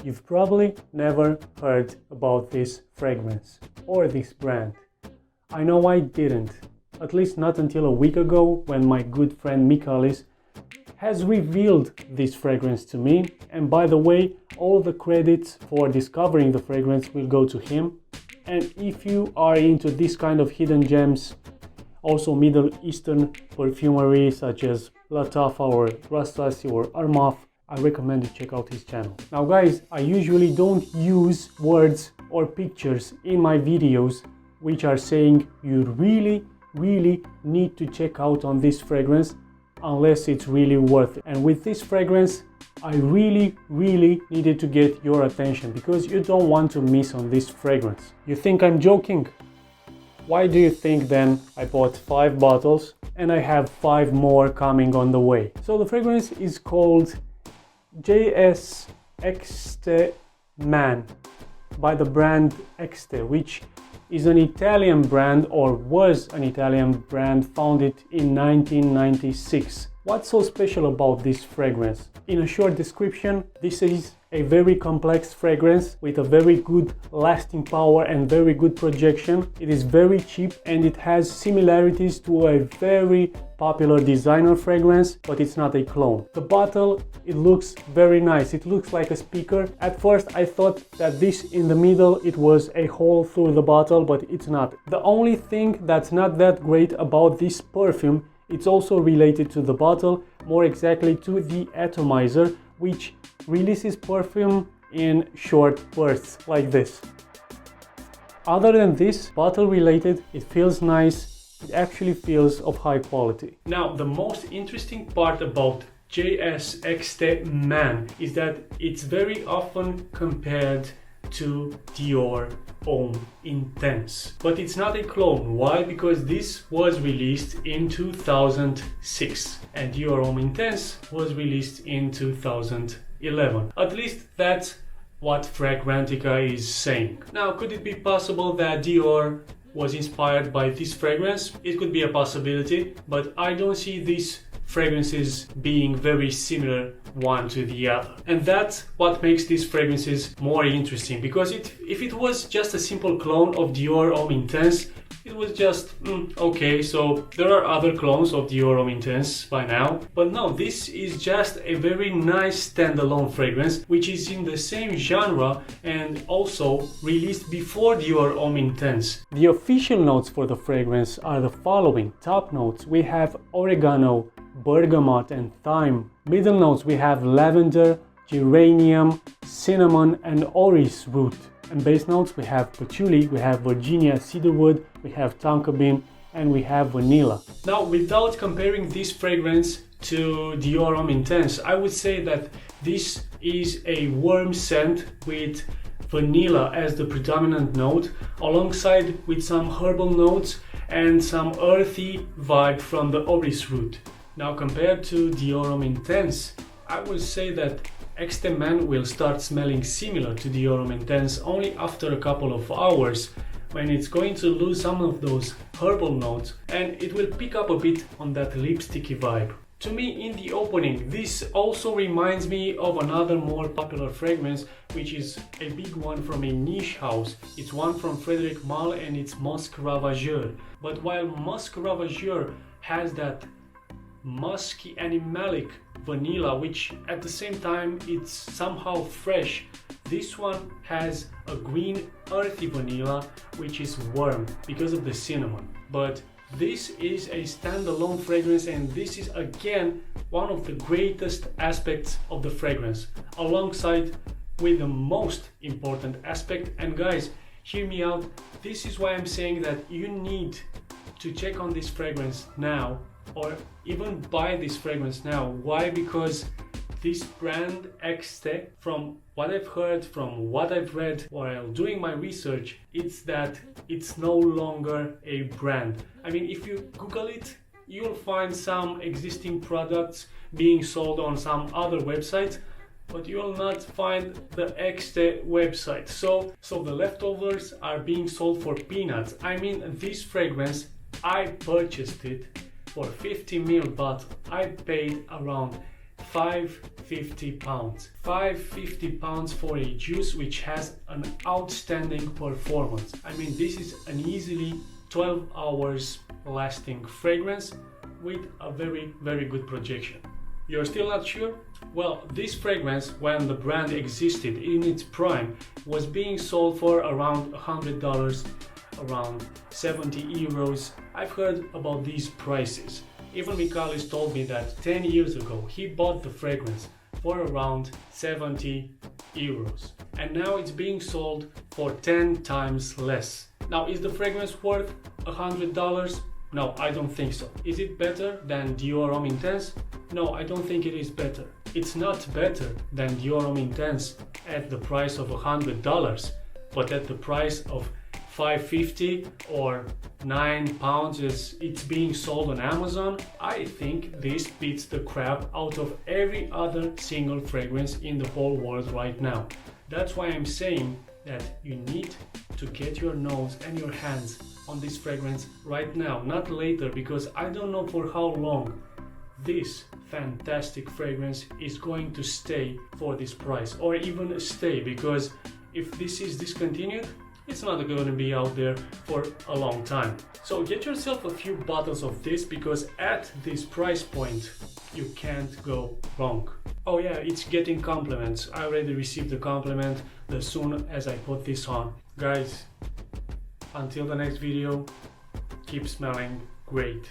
You've probably never heard about this fragrance or this brand. I know I didn't, at least not until a week ago when my good friend Mikalis has revealed this fragrance to me. And by the way, all the credits for discovering the fragrance will go to him. And if you are into this kind of hidden gems, also Middle Eastern perfumery such as Latafa or Rastasi or Armaf, I recommend you check out his channel. Now guys, I usually don't use words or pictures in my videos which are saying you really need to check out on this fragrance unless it's really worth it. And with this fragrance, I really needed to get your attention because you don't want to miss on this fragrance. You think I'm joking? Why do you think then I bought 5 bottles and I have 5 more coming on the way? So the fragrance is called JSXT Man by the brand Exte, which is an Italian brand, or was an Italian brand, founded in 1996. What's so special about this fragrance? In a short description, this is a very complex fragrance with a very good lasting power and very good projection. It is very cheap and it has similarities to a very popular designer fragrance, but it's not a clone. The bottle, it looks very nice. It looks like a speaker. At first I thought that this in the middle, it was a hole through the bottle, but it's not. The only thing that's not that great about this perfume, it's also related to the bottle, more exactly to the atomizer, which releases perfume in short bursts like this. Other than this, bottle related, it feels nice. It actually feels of high quality. Now, the most interesting part about JSXT Man is that it's very often compared to Dior Homme Intense. But it's not a clone. Why? Because this was released in 2006 and Dior Homme Intense was released in 2011. At least that's what Fragrantica is saying. Now, could it be possible that Dior was inspired by this fragrance? It could be a possibility, but I don't see these fragrances being very similar one to the other. And that's what makes these fragrances more interesting, because if it was just a simple clone of Dior Homme Intense, it was just okay, so there are other clones of Dior Homme Intense by now. But no, this is just a very nice standalone fragrance which is in the same genre and also released before Dior Homme Intense. The official notes for the fragrance are the following. Top notes, we have oregano, bergamot and thyme. Middle notes, we have lavender, geranium, cinnamon and orris root. And base notes, we have patchouli, we have Virginia cedarwood, we have tonka bean and we have vanilla. Now, without comparing this fragrance to Dior Homme Intense, I would say that this is a warm scent with vanilla as the predominant note, alongside with some herbal notes and some earthy vibe from the orris root. Now, compared to Dior Homme Intense, I would say that Exte Man will start smelling similar to Dior Homme Intense only after a couple of hours, when it's going to lose some of those herbal notes and it will pick up a bit on that lipsticky vibe. To me, in the opening, this also reminds me of another more popular fragrance, which is a big one from a niche house. It's one from Frédéric Malle and it's Musc Ravageur. But while Musc Ravageur has that musky animalic vanilla, which at the same time it's somehow fresh, this one has a green earthy vanilla which is warm because of the cinnamon. But this is a standalone fragrance and this is again one of the greatest aspects of the fragrance, alongside with the most important aspect. And guys, hear me out, this is why I'm saying that you need to check on this fragrance now, or even buy this fragrance now. Why? Because this brand Exte, from what I've heard, from what I've read while doing my research, it's that it's no longer a brand. I mean, if you Google it, you'll find some existing products being sold on some other websites, but you will not find the Exte website. So the leftovers are being sold for peanuts. I mean, this fragrance, I purchased it for 50 ml bottle. I paid around £550. £550 for a juice which has an outstanding performance. I mean, this is an easily 12 hours lasting fragrance with a very good projection. You're still not sure? Well, this fragrance, when the brand existed in its prime, was being sold for around $100, around 70 euros. I've heard about these prices. Even Michalis told me that 10 years ago he bought the fragrance for around 70 euros. And now it's being sold for 10 times less. Now, is the fragrance worth $100? No, I don't think so. Is it better than Dior Homme Intense? No, I don't think it is better. It's not better than Dior Homme Intense at the price of $100, but at the price of $5.50 or £9 as it's being sold on Amazon, I think this beats the crap out of every other single fragrance in the whole world right now. That's why I'm saying that you need to get your nose and your hands on this fragrance right now, not later, because I don't know for how long this fantastic fragrance is going to stay for this price, or even stay, because if this is discontinued, it's not going to be out there for a long time. So get yourself a few bottles of this, because at this price point you can't go wrong. Oh yeah, it's getting compliments. I already received the compliment as soon as I put this on. Guys, until the next video, keep smelling great.